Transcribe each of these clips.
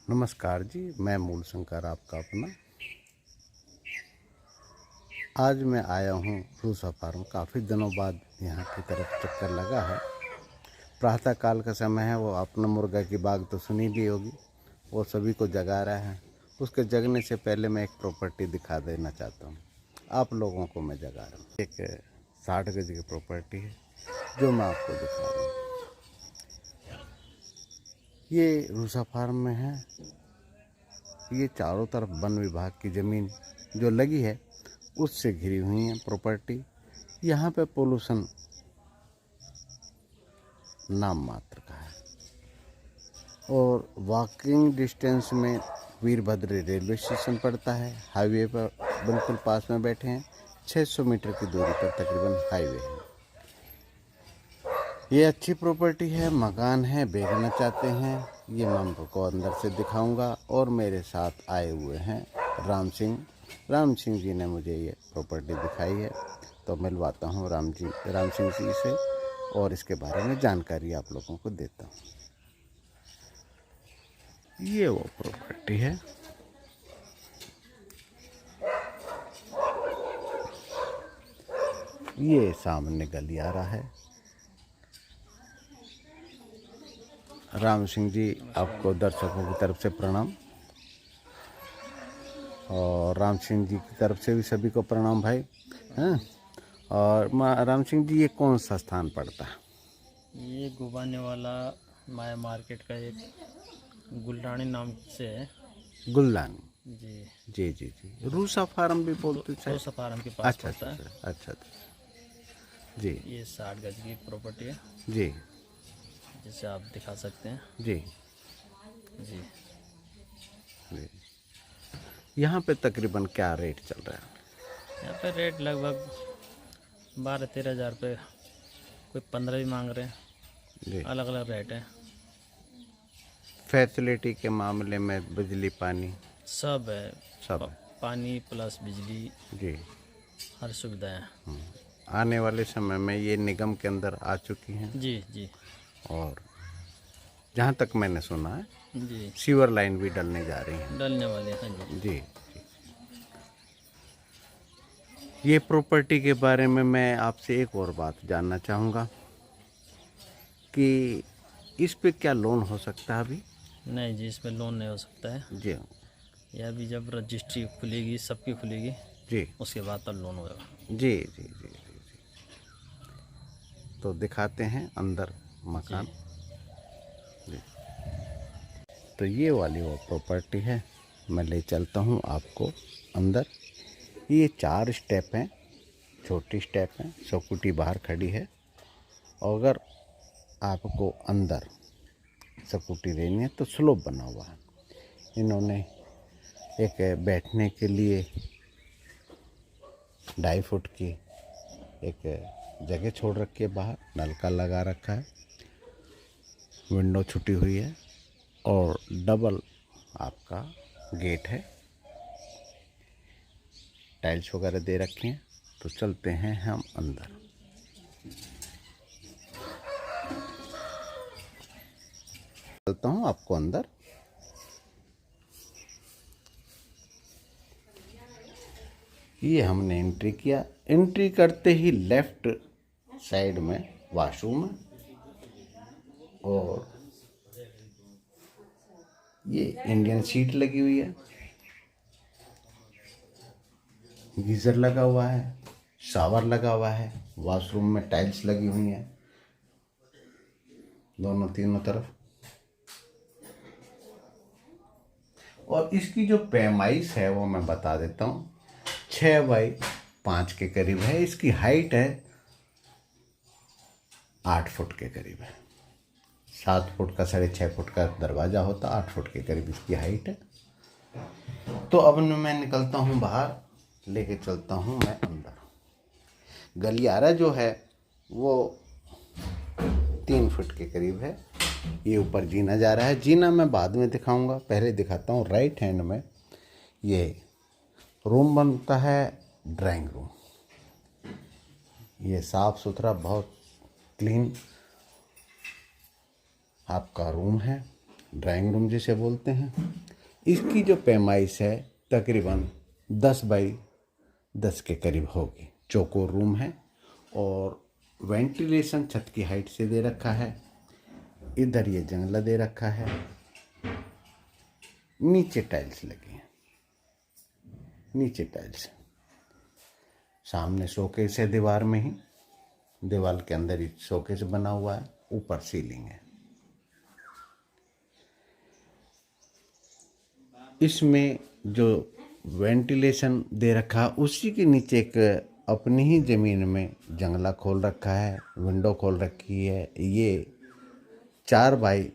नमस्कार जी, मैं मूल शंकर आपका अपना। आज मैं आया हूँ रूसा फार्म। काफ़ी दिनों बाद यहाँ की तरफ चक्कर लगा है। प्रातः काल का समय है। वो अपना मुर्गा की बाग तो सुनी ली होगी, वो सभी को जगा रहा है। उसके जगने से पहले मैं एक प्रॉपर्टी दिखा देना चाहता हूँ। आप लोगों को मैं जगा रहा हूँ। एक 60 गज की प्रॉपर्टी है जो मैं आपको दिखा रहा हूँ। ये रूसा फार्म में है। ये चारों तरफ वन विभाग की ज़मीन जो लगी है उससे घिरी हुई है प्रॉपर्टी। यहाँ पे पोल्यूशन नाम मात्र का है और वॉकिंग डिस्टेंस में वीरभद्र रेलवे स्टेशन पड़ता है। हाईवे पर बिल्कुल पास में बैठे हैं। 600 मीटर की दूरी पर तकरीबन हाईवे है। ये अच्छी प्रॉपर्टी है, मकान है। बेचना चाहते हैं ये मैं आपको अंदर से दिखाऊंगा। और मेरे साथ आए हुए हैं राम सिंह जी ने मुझे ये प्रॉपर्टी दिखाई है, तो मिलवाता हूँ राम सिंह जी से और इसके बारे में जानकारी आप लोगों को देता हूँ। ये वो प्रॉपर्टी है। ये सामने गलियारा है। राम सिंह जी आपको दर्शकों की तरफ से प्रणाम, और राम सिंह जी की तरफ से भी सभी को प्रणाम भाई। हैं? और राम सिंह जी, ये कौन सा स्थान पड़ता है? ये गुबाने वाला माया मार्केट का एक गुलरानी नाम से है। गुलदानी। जी जी जी जी, रूसा फार्म भी बोलते तो शायद। सफारम के पास अच्छा पड़ता अच्छा है। अच्छा अच्छा अच्छा। जी ये 60 गज की प्रॉपर्टी है, जी जिसे आप दिखा सकते हैं। जी जी जी। यहाँ पे तकरीबन क्या रेट चल रहा है? यहाँ पे रेट लगभग 12-13 हज़ार रुपये, कोई 15 भी मांग रहे हैं। जी। अलग अलग रेट है। फैसिलिटी के मामले में बिजली पानी सब है। सब है? पानी प्लस बिजली, जी। हर सुविधा है। आने वाले समय में ये निगम के अंदर आ चुकी हैं। जी जी और जहाँ तक मैंने सुना है जी सीवर लाइन भी डलने जा रही हैं। डलने वाले हैं। जी जी। ये प्रॉपर्टी के बारे में मैं आपसे एक और बात जानना चाहूँगा कि इस पे क्या लोन हो सकता है अभी? नहीं जी, इसमें लोन नहीं हो सकता है। जी यह भी जब रजिस्ट्री खुलेगी, सबकी खुलेगी, जी उसके बाद तब लोन होगा। जी जी जी जी। तो दिखाते हैं अंदर जी मकान। जी। तो ये वाली वो प्रॉपर्टी है। मैं ले चलता हूँ आपको अंदर। ये 4 स्टेप हैं, छोटी स्टेप हैं। स्कूटी बाहर खड़ी है और अगर आपको अंदर स्कूटी लेनी है तो स्लोप बना हुआ है। इन्होंने एक बैठने के लिए 2.5 फुट की एक जगह छोड़ रखी है। बाहर नलका लगा रखा है, विंडो छुटी हुई है और डबल आपका गेट है। टाइल्स वगैरह दे रखे हैं। तो चलते हैं हम अंदर। चलता हूँ आपको अंदर। ये हमने एंट्री किया। एंट्री करते ही लेफ्ट साइड में वॉशरूम है और ये इंडियन सीट लगी हुई है। गीज़र लगा हुआ है, शावर लगा हुआ है। वॉशरूम में टाइल्स लगी हुई हैं दोनों तीनों तरफ। और इसकी जो पैमाइश है वो मैं बता देता हूँ। 6 बाई 5 के करीब है। इसकी हाइट है 8 फुट के करीब है। 7 फुट का 6.5 फुट का दरवाज़ा होता, 8 फुट के करीब इसकी हाइट है। तो अब मैं निकलता हूँ बाहर, लेके चलता हूँ मैं अंदर। गलियारा जो है वो 3 फुट के करीब है। ये ऊपर जीना जा रहा है। जीना मैं बाद में दिखाऊंगा, पहले दिखाता हूँ। राइट हैंड में ये रूम बनता है, ड्राइंग रूम। ये साफ़ सुथरा बहुत क्लीन आपका रूम है। ड्राइंग रूम जिसे बोलते हैं। इसकी जो पैमाइश है तकरीबन 10 बाई 10 के करीब होगी। चौकोर रूम है और वेंटिलेशन छत की हाइट से दे रखा है। इधर ये जंगला दे रखा है, नीचे टाइल्स लगी हैं, नीचे टाइल्स। सामने शोकेस है दीवार में ही, दीवार के अंदर ही शोकेस बना हुआ है, ऊपर सीलिंग है। इसमें जो वेंटिलेशन दे रखा है उसी के नीचे एक अपनी ही ज़मीन में जंगला खोल रखा है, विंडो खोल रखी है। ये 4 बाई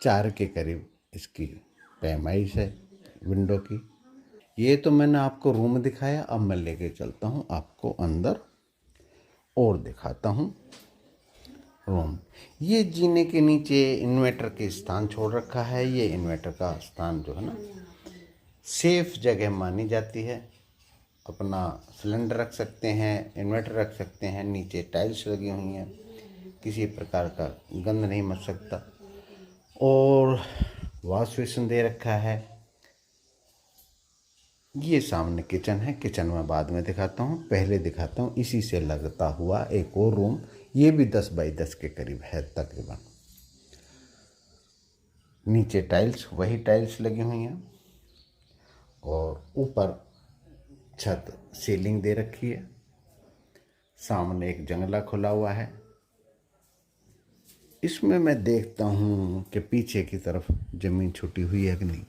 4 के करीब इसकी पैमाइश है विंडो की। ये तो मैंने आपको रूम दिखाया, अब मैं लेके चलता हूँ आपको अंदर और दिखाता हूँ रूम। ये जीने के नीचे इन्वर्टर के स्थान छोड़ रखा है। ये इन्वर्टर का स्थान जो है ना सेफ जगह मानी जाती है। अपना सिलेंडर रख सकते हैं, इन्वर्टर रख सकते हैं। नीचे टाइल्स लगी हुई हैं, किसी प्रकार का गंद नहीं मच सकता। और वॉश बेसिन दे रखा है। ये सामने किचन है, किचन में बाद में दिखाता हूँ, पहले दिखाता हूँ इसी से लगता हुआ एक और रूम। ये भी 10 बाई 10 के करीब है तकरीबन। नीचे टाइल्स, वही टाइल्स लगी हुई हैं और ऊपर छत सीलिंग दे रखी है। सामने एक जंगला खुला हुआ है। इसमें मैं देखता हूँ कि पीछे की तरफ ज़मीन छुटी हुई है कि नहीं।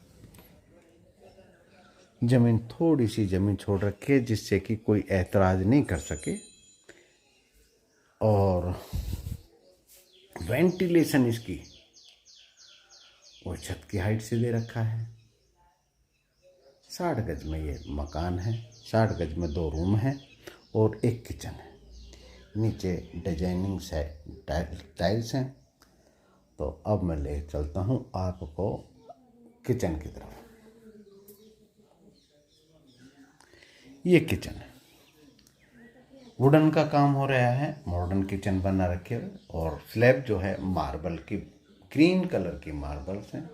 ज़मीन थोड़ी सी ज़मीन छोड़ रखी है जिससे कि कोई ऐतराज़ नहीं कर सके। और वेंटिलेशन इसकी वो छत की हाइट से दे रखा है। 60 गज में ये मकान है। 60 गज में 2 रूम हैं और एक किचन है। नीचे डिजाइनिंग से टाइल्स हैं। तो अब मैं ले चलता हूँ आपको किचन की तरफ। ये किचन है, वुडन का काम हो रहा है, मॉडर्न किचन बना रखे है। और स्लैब जो है मार्बल की, ग्रीन कलर की मार्बल्स हैं।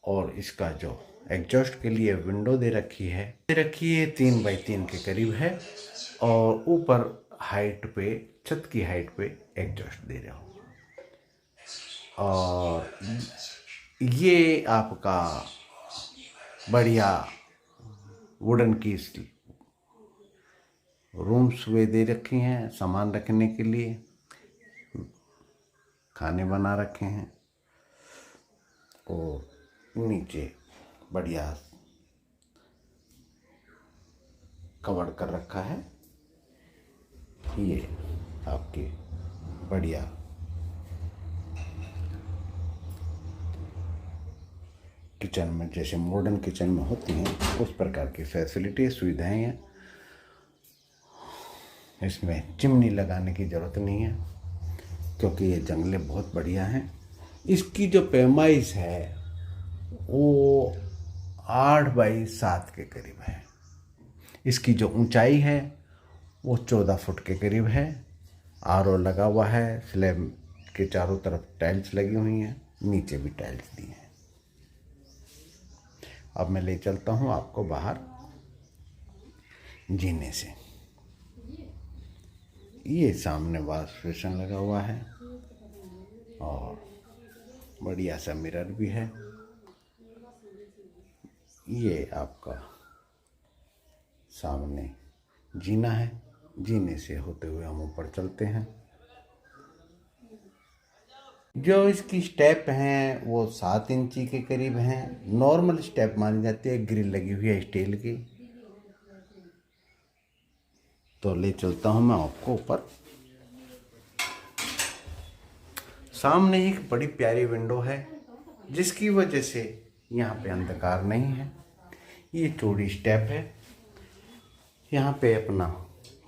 और इसका जो एग्जॉस्ट के लिए विंडो दे रखी है 3 बाई 3 के करीब है। और ऊपर हाइट पे, छत की हाइट पे एग्जॉस्ट दे रहा हूँ। और ये आपका बढ़िया वुडन की रूम्स वे दे रखी हैं सामान रखने के लिए। खाने बना रखे हैं और नीचे बढ़िया कवर कर रखा है। ये आपके बढ़िया किचन में, जैसे मॉडर्न किचन में होती हैं उस प्रकार की फैसिलिटी सुविधाएं हैं। इसमें चिमनी लगाने की ज़रूरत नहीं है क्योंकि ये जंगले बहुत बढ़िया हैं। इसकी जो पैमाइश है वो 8 बाई 7 के करीब है। इसकी जो ऊंचाई है वो 14 फुट के करीब है। आरओ लगा हुआ है। स्लैब के चारों तरफ टाइल्स लगी हुई हैं, नीचे भी टाइल्स दी हैं। अब मैं ले चलता हूँ आपको बाहर जीने से। ये सामने वॉश बेसिन लगा हुआ है और बढ़िया सा मिरर भी है। ये आपका सामने जीना है। जीने से होते हुए हम ऊपर चलते हैं। जो इसकी स्टेप हैं वो 7 इंची के करीब हैं। नॉर्मल स्टेप मानी जाती है। ग्रिल लगी हुई है स्टील की। तो ले चलता हूँ मैं आपको ऊपर। सामने एक बड़ी प्यारी विंडो है जिसकी वजह से यहाँ पे अंधकार नहीं है। ये चौड़ी स्टेप है। यहाँ पे अपना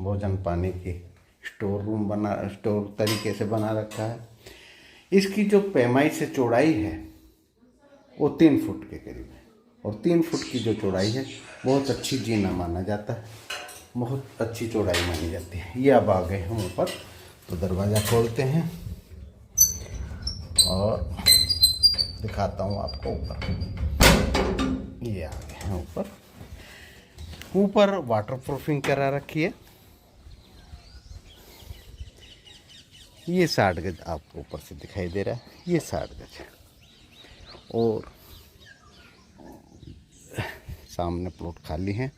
भोजन पानी की स्टोर तरीके से बना रखा है। इसकी जो पैमाई से चौड़ाई है वो 3 फुट के करीब है। और 3 फुट की जो चौड़ाई है बहुत अच्छी जीना माना जाता है, बहुत अच्छी चौड़ाई मानी जाती है। ये अब आ गए हम ऊपर, तो दरवाज़ा खोलते हैं और दिखाता हूँ आपको ऊपर। ये आ गए हैं ऊपर। ऊपर वाटर प्रूफिंग करा रखी है। ये 60 गज आपको ऊपर से दिखाई दे रहा है, ये 60 गज है। और सामने प्लॉट खाली है।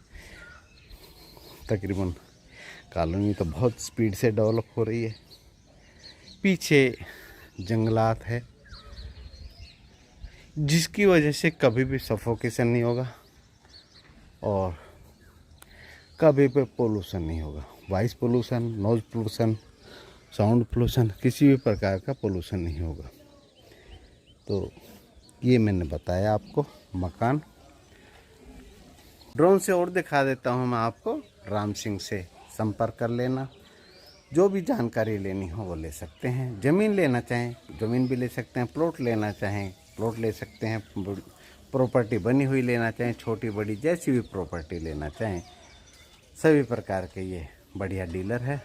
तकरीबन कॉलोनी तो बहुत स्पीड से डेवलप हो रही है। पीछे जंगलात है, जिसकी वजह से कभी भी सफोकेशन नहीं होगा और कभी भी पोल्यूशन नहीं होगा। Voice pollution, noise pollution, sound pollution, किसी भी प्रकार का पोल्यूशन नहीं होगा। तो ये मैंने बताया आपको मकान। ड्रोन से और दिखा देता हूँ मैं आपको। राम सिंह से संपर्क कर लेना। जो भी जानकारी लेनी हो वो ले सकते हैं। ज़मीन लेना चाहें ज़मीन भी ले सकते हैं, प्लॉट लेना चाहें प्लॉट ले सकते हैं, प्रॉपर्टी बनी हुई लेना चाहें, छोटी बड़ी जैसी भी प्रॉपर्टी लेना चाहें, सभी प्रकार के ये बढ़िया डीलर है।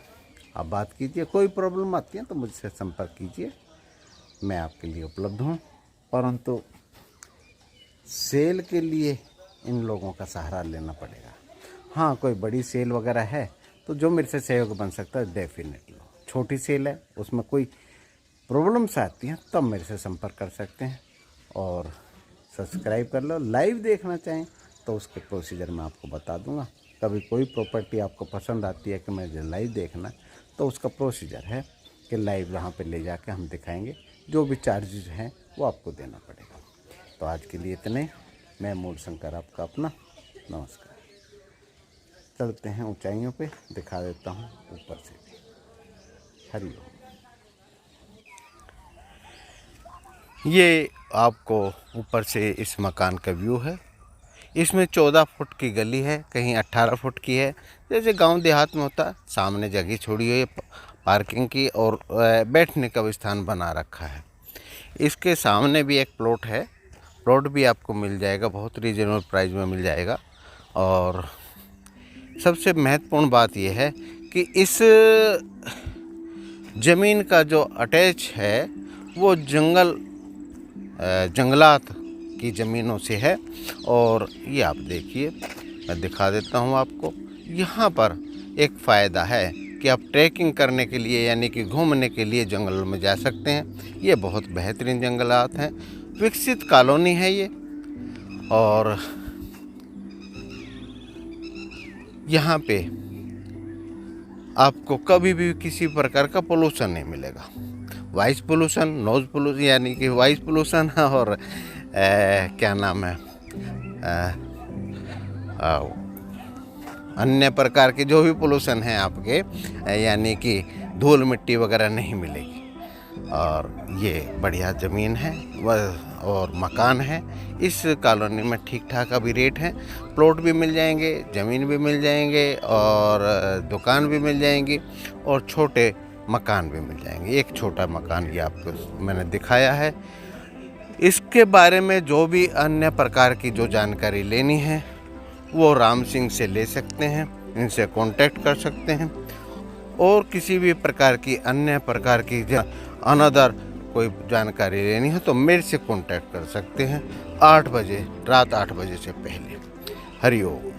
आप बात कीजिए, कोई प्रॉब्लम आती है तो मुझसे संपर्क कीजिए, मैं आपके लिए उपलब्ध हूँ। परंतु सेल के लिए इन लोगों का सहारा लेना पड़ेगा। हाँ, कोई बड़ी सेल वगैरह है तो जो मेरे से सहयोग बन सकता है डेफिनेटली। छोटी सेल है, उसमें कोई प्रॉब्लम्स आती हैं तब मेरे से संपर्क कर सकते हैं। और सब्सक्राइब कर लो। लाइव देखना चाहें तो उसके प्रोसीजर मैं आपको बता दूंगा। कभी कोई प्रॉपर्टी आपको पसंद आती है कि मुझे लाइव देखना, तो उसका प्रोसीजर है कि लाइव वहाँ पे ले जाके हम दिखाएंगे। जो भी चार्जेस हैं वो आपको देना पड़ेगा। तो आज के लिए इतने। मैं मूल शंकर आपका अपना, नमस्कार। चलते हैं ऊंचाइयों पे, दिखा देता हूँ ऊपर से भी। हरिओम। ये आपको ऊपर से इस मकान का व्यू है। इसमें 14 फुट की गली है, कहीं 18 फुट की है। जैसे गांव देहात में होता, सामने जगह छोड़ी हुई है पार्किंग की और बैठने का भी स्थान बना रखा है। इसके सामने भी एक प्लॉट है। प्लॉट भी आपको मिल जाएगा, बहुत रीजनेबल प्राइस में मिल जाएगा। और सबसे महत्वपूर्ण बात यह है कि इस ज़मीन का जो अटैच है वो जंगलात की ज़मीनों से है। और ये आप देखिए, मैं दिखा देता हूँ आपको। यहाँ पर एक फ़ायदा है कि आप ट्रैकिंग करने के लिए यानी कि घूमने के लिए जंगल में जा सकते हैं। ये बहुत बेहतरीन जंगलात हैं, विकसित कॉलोनी है ये। और यहाँ पे आपको कभी भी किसी प्रकार का पोल्यूशन नहीं मिलेगा। वॉइस पोल्यूशन, नॉइज पोल्यूशन यानी कि वॉइस पोल्यूशन और क्या नाम है, अन्य प्रकार के जो भी पोल्यूशन हैं आपके, यानी कि धूल मिट्टी वगैरह नहीं मिलेगी। और ये बढ़िया ज़मीन है और मकान है। इस कॉलोनी में ठीक ठाक अभी रेट है। प्लॉट भी मिल जाएंगे, ज़मीन भी मिल जाएंगे और दुकान भी मिल जाएंगी और छोटे मकान भी मिल जाएंगे। एक छोटा मकान ये आपको मैंने दिखाया है। इसके बारे में जो भी अन्य प्रकार की जो जानकारी लेनी है वो राम सिंह से ले सकते हैं, इनसे कांटेक्ट कर सकते हैं। और किसी भी प्रकार की अन्य प्रकार की अनदर कोई जानकारी लेनी है तो मेरे से कांटेक्ट कर सकते हैं 8 बजे, रात 8 बजे से पहले। हरिओम।